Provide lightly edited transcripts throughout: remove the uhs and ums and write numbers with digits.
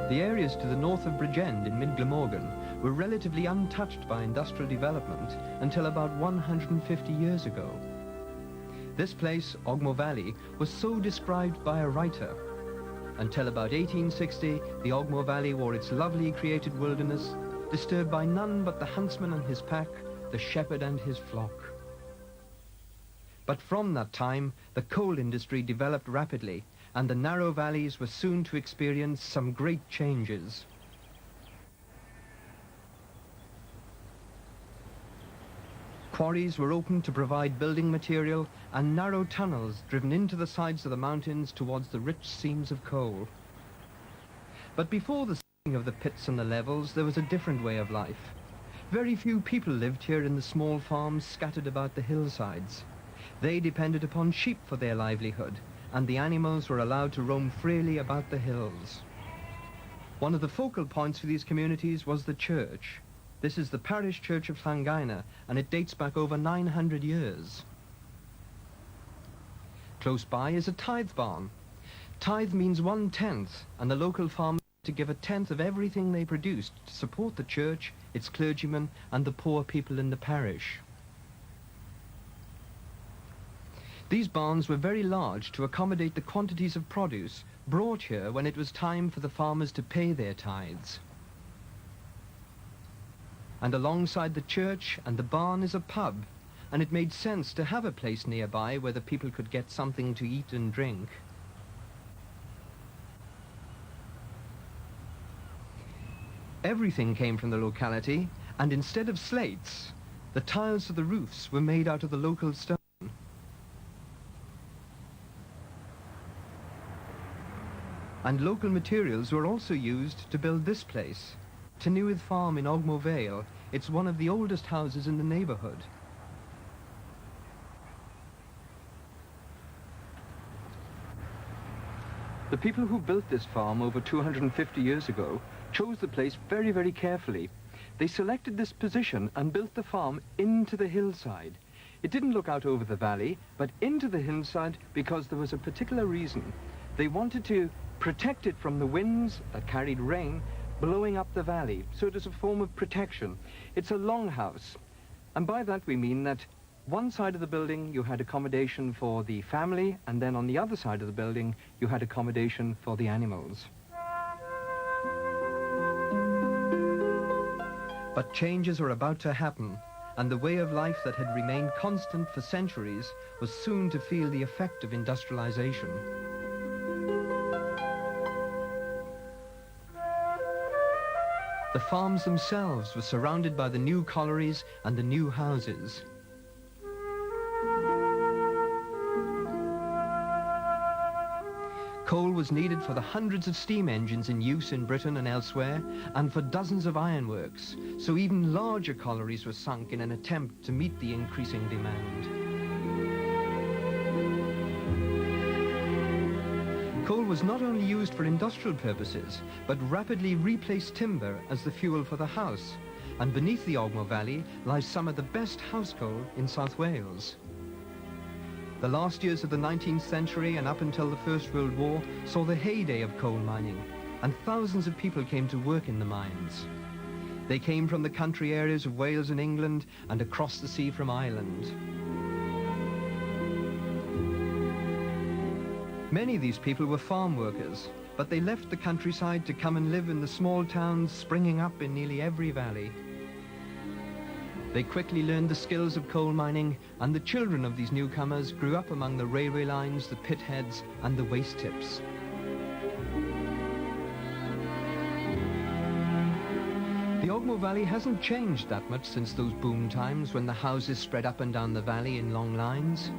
The areas to the north of Bridgend in mid-Glamorgan were relatively untouched by industrial development until about 150 years ago. This place, Ogmore Valley, was so described by a writer. Until about 1860, the Ogmore Valley wore its lovely created wilderness, disturbed by none but the huntsman and his pack, the shepherd and his flock. But from that time, the coal industry developed rapidly, and the narrow valleys were soon to experience some great changes. Quarries were opened to provide building material, and narrow tunnels driven into the sides of the mountains towards the rich seams of coal. But before the sinking of the pits and the levels, there was a different way of life. Very few people lived here in the small farms scattered about the hillsides. They depended upon sheep for their livelihood, and the animals were allowed to roam freely about the hills. One of the focal points for these communities was the church. This is the parish church of Llangaina, and it dates back over 900 years. Close by is a tithe barn. Tithe means 1/10, and the local farmers to give 1/10 of everything they produced to support the church, its clergymen, and the poor people in the parish. These barns were very large to accommodate the quantities of produce brought here when it was time for the farmers to pay their tithes. And alongside the church and the barn is a pub, and it made sense to have a place nearby where the people could get something to eat and drink. Everything came from the locality, and instead of slates, the tiles of the roofs were made out of the local stone. And local materials were also used to build this place, Tynewydd Farm in Ogmore Vale. It's one of the oldest houses in the neighborhood. The people who built this farm over 250 years ago chose the place very, very carefully. They selected this position and built the farm into the hillside. It didn't look out over the valley, but into the hillside because there was a particular reason. They wanted to protect it from the winds that carried rain blowing up the valley, so it is a form of protection. It's a longhouse, and by that we mean that one side of the building you had accommodation for the family, and then on the other side of the building you had accommodation for the animals. But changes were about to happen, and the way of life that had remained constant for centuries was soon to feel the effect of industrialization. The farms themselves were surrounded by the new collieries and the new houses. Coal was needed for the hundreds of steam engines in use in Britain and elsewhere, and for dozens of ironworks, so even larger collieries were sunk in an attempt to meet the increasing demand. Coal was not only used for industrial purposes, but rapidly replaced timber as the fuel for the house, and beneath the Ogmore Valley lies some of the best house coal in South Wales. The last years of the 19th century and up until the First World War saw the heyday of coal mining, and thousands of people came to work in the mines. They came from the country areas of Wales and England and across the sea from Ireland. Many of these people were farm workers, but they left the countryside to come and live in the small towns springing up in nearly every valley. They quickly learned the skills of coal mining, and the children of these newcomers grew up among the railway lines, the pit heads, and the waste tips. The Ogmore Valley hasn't changed that much since those boom times when the houses spread up and down the valley in long lines.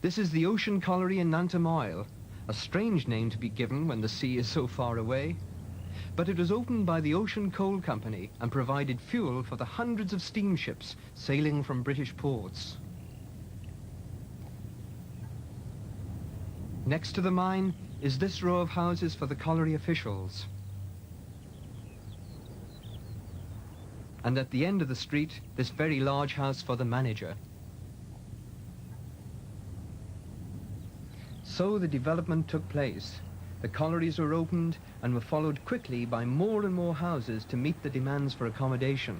This is the Ocean Colliery in Nantymoel, a strange name to be given when the sea is so far away. But it was opened by the Ocean Coal Company and provided fuel for the hundreds of steamships sailing from British ports. Next to the mine is this row of houses for the colliery officials. And at the end of the street, this very large house for the manager. So the development took place. The collieries were opened and were followed quickly by more and more houses to meet the demands for accommodation.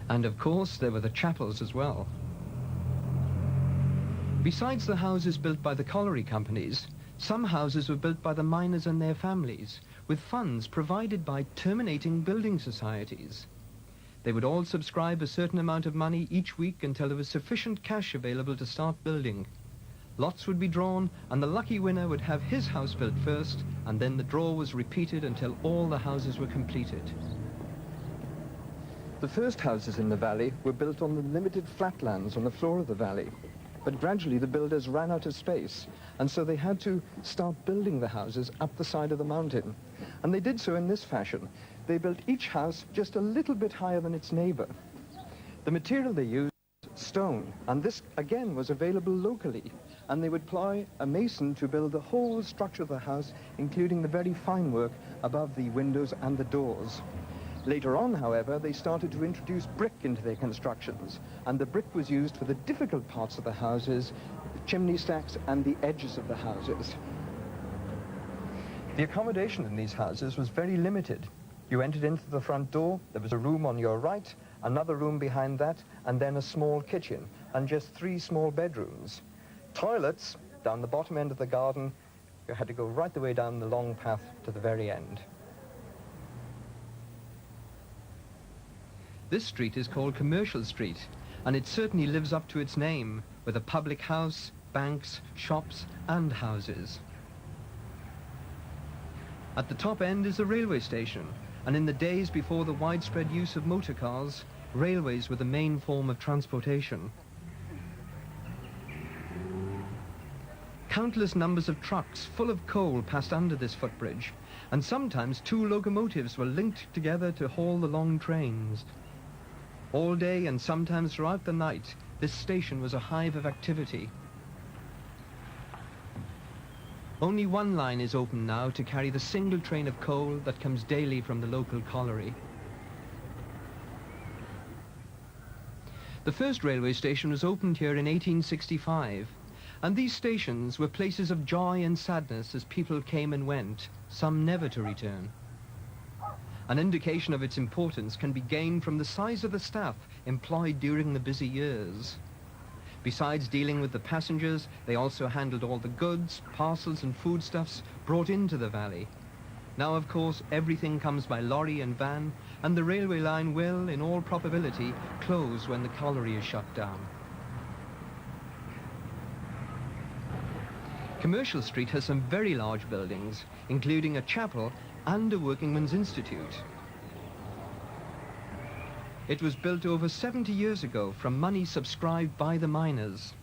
And of course, there were the chapels as well. Besides the houses built by the colliery companies, some houses were built by the miners and their families, with funds provided by terminating building societies. They would all subscribe a certain amount of money each week until there was sufficient cash available to start building. Lots would be drawn, and the lucky winner would have his house built first, and then the draw was repeated until all the houses were completed. The first houses in the valley were built on the limited flatlands on the floor of the valley. But gradually the builders ran out of space, and so they had to start building the houses up the side of the mountain. And they did so in this fashion. They built each house just a little bit higher than its neighbor. The material they used was stone, and this again was available locally. And they would employ a mason to build the whole structure of the house, including the very fine work above the windows and the doors. Later on, however, they started to introduce brick into their constructions, and the brick was used for the difficult parts of the houses, the chimney stacks and the edges of the houses. The accommodation in these houses was very limited. You entered into the front door, there was a room on your right, another room behind that, and then a small kitchen, and just 3 small bedrooms. Toilets down the bottom end of the garden. You had to go right the way down the long path to the very end. This street is called Commercial Street, and it certainly lives up to its name, with a public house, banks, shops and houses. At the top end is the railway station, and in the days before the widespread use of motor cars, railways were the main form of transportation. Countless numbers of trucks full of coal passed under this footbridge, and sometimes 2 locomotives were linked together to haul the long trains. All day and sometimes throughout the night, this station was a hive of activity. Only one line is open now to carry the single train of coal that comes daily from the local colliery. The first railway station was opened here in 1865, and these stations were places of joy and sadness as people came and went, some never to return. An indication of its importance can be gained from the size of the staff employed during the busy years. Besides dealing with the passengers, they also handled all the goods, parcels and foodstuffs brought into the valley. Now, of course, everything comes by lorry and van, and the railway line will, in all probability, close when the colliery is shut down. Commercial Street has some very large buildings, including a chapel and a workingmen's institute. It was built over 70 years ago from money subscribed by the miners.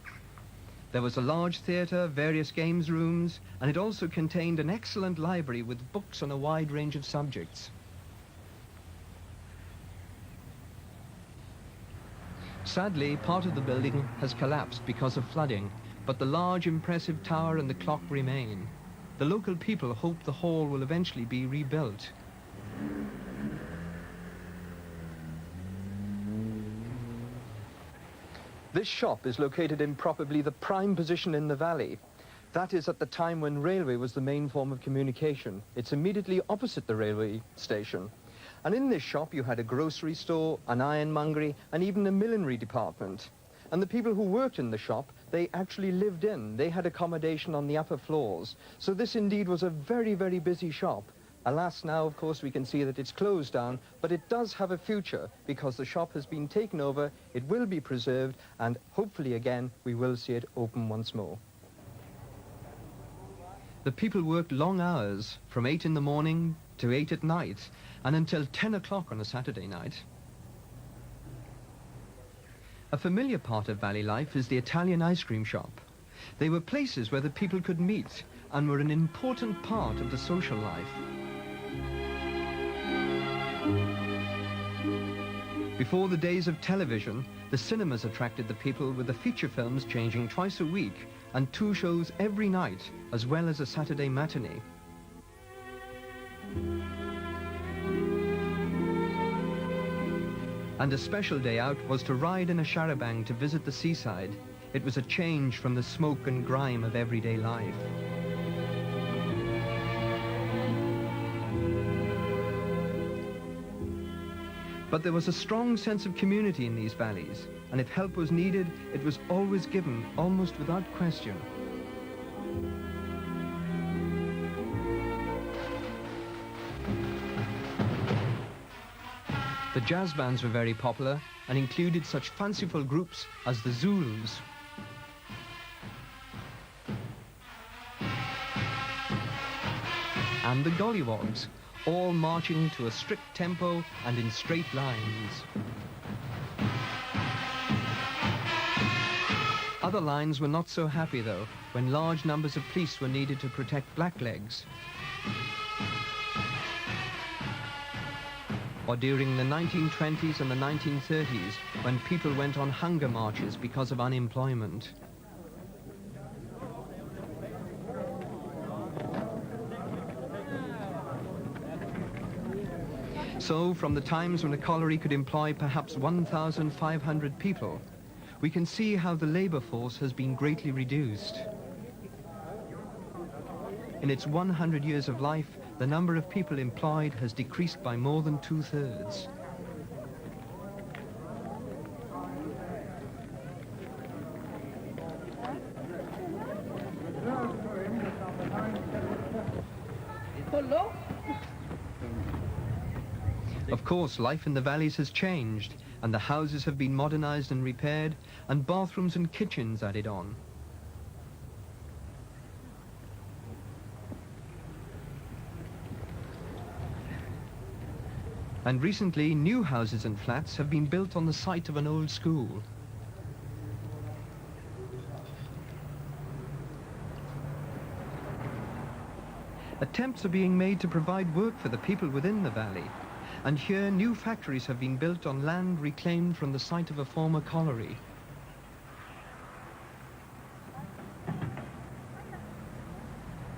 There was a large theatre, various games rooms, and it also contained an excellent library with books on a wide range of subjects. Sadly, part of the building has collapsed because of flooding, but the large impressive tower and the clock remain. The local people hope the hall will eventually be rebuilt. This shop is located in probably the prime position in the valley. That is at the time when railway was the main form of communication. It's immediately opposite the railway station. And in this shop you had a grocery store, an ironmongery, and even a millinery department. And the people who worked in the shop, they actually lived in. They had accommodation on the upper floors. So this indeed was a very, very busy shop. Alas, now, of course, we can see that it's closed down, but it does have a future because the shop has been taken over, it will be preserved, and hopefully again, we will see it open once more. The people worked long hours, from 8 in the morning to 8 at night, and until 10 o'clock on a Saturday night. A familiar part of valley life is the Italian ice cream shop. They were places where the people could meet and were an important part of the social life. Before the days of television, the cinemas attracted the people with the feature films changing twice a week and 2 shows every night, as well as a Saturday matinee. And a special day out was to ride in a charabanc to visit the seaside. It was a change from the smoke and grime of everyday life. But there was a strong sense of community in these valleys, and if help was needed, it was always given, almost without question. The jazz bands were very popular and included such fanciful groups as the Zulus. And the Gollywogs, all marching to a strict tempo and in straight lines. Other lines were not so happy though, when large numbers of police were needed to protect blacklegs. Or during the 1920s and the 1930s, when people went on hunger marches because of unemployment. So, from the times when a colliery could employ perhaps 1,500 people, we can see how the labor force has been greatly reduced. In its 100 years of life, the number of people employed has decreased by more than 2/3. Of course, life in the valleys has changed, and the houses have been modernized and repaired, and bathrooms and kitchens added on. And recently, new houses and flats have been built on the site of an old school. Attempts are being made to provide work for the people within the valley, and here new factories have been built on land reclaimed from the site of a former colliery.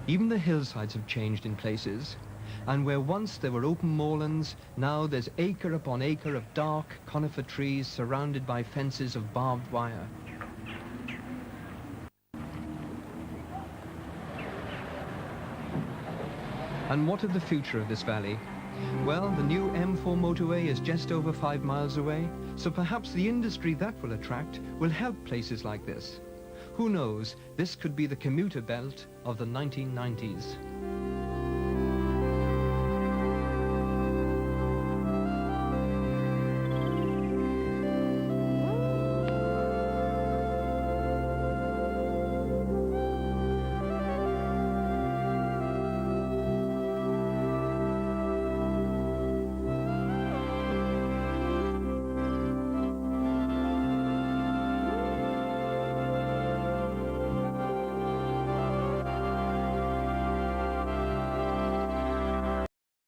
Even the hillsides have changed in places, and where once there were open moorlands, now there's acre upon acre of dark conifer trees surrounded by fences of barbed wire. And what of the future of this valley? Well, the new M4 motorway is just over 5 miles away, so perhaps the industry that will attract will help places like this. Who knows, this could be the commuter belt of the 1990s.